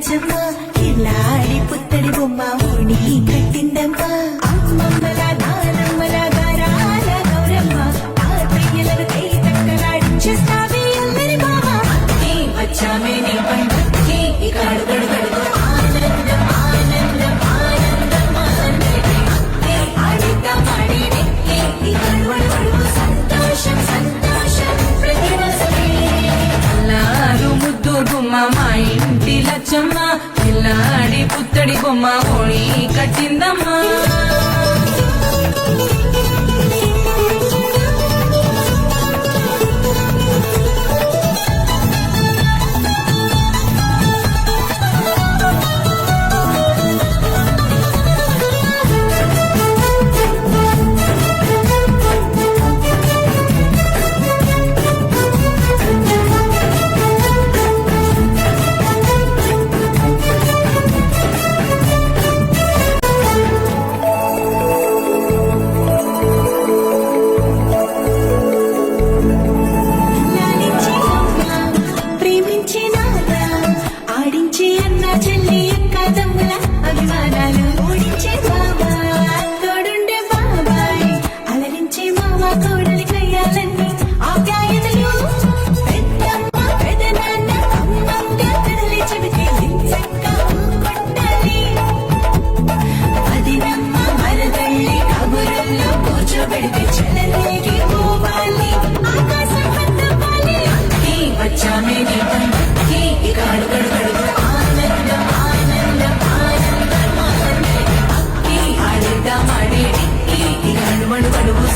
లచ్చమ్మ కిల్లాడి పుత్తడి బొమ్మ ఓణి కట్టిందమ్మా అమ్మమ్మల నానమ్మల గారాల గౌరమ్మ తాతయ్యలను కై తక్కలాడించేస్తావే అందరి బావ వచ్చామే నీ పండుగకి ఇక అడుగడు గడుగు ఆనందం ఆనందం ఆనందం ఆనందం ఆడిద్దాం ఆడినే ఇక అడుగడు సంతోషం సంతోషం ప్రతివసమే అల్లారు ముద్దు బొమ్మ మా ఇంటి లచ్చమ్మ పిల్లాడి పుత్తడి బొమ్మ ఓణి కట్టిందమ్మా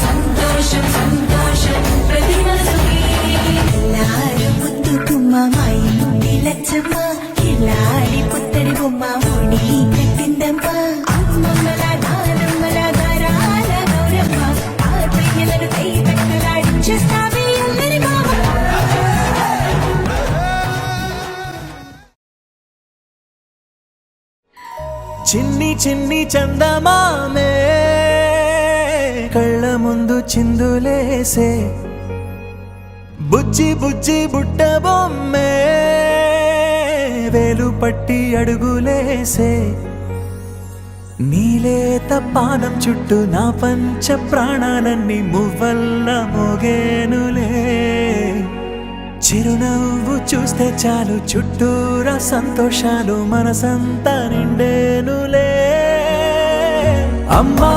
సంతోషం సంతోషం ప్రతి ఎల్లారు ముద్దుకుమ్మ మా ఇంటి లచ్చమ్మ కిల్లాడి పుత్తడి బొమ్మ ఓణి కట్టిందమ్మా అమ్మమ్మల నానమ్మల గారాల గౌరమ్మ తాతయ్యలను కై తక్కలాడించేస్తావే అందరి బావ చిన్ని చిన్ని చందమామే కళ్ళ ముందు చిందులేసే బుజ్జి బుజ్జి బుట్ట బొమ్మే వేలు పట్టి అడుగులేసే నీలేత పానం చుట్టూ నా పంచ ప్రాణాలన్నీ మువ్వల్ల మోగేనులే చిరునవ్వు చూస్తే చాలు చుట్టూరా సంతోషాలు మనసంతా నిండేనులే అమ్మా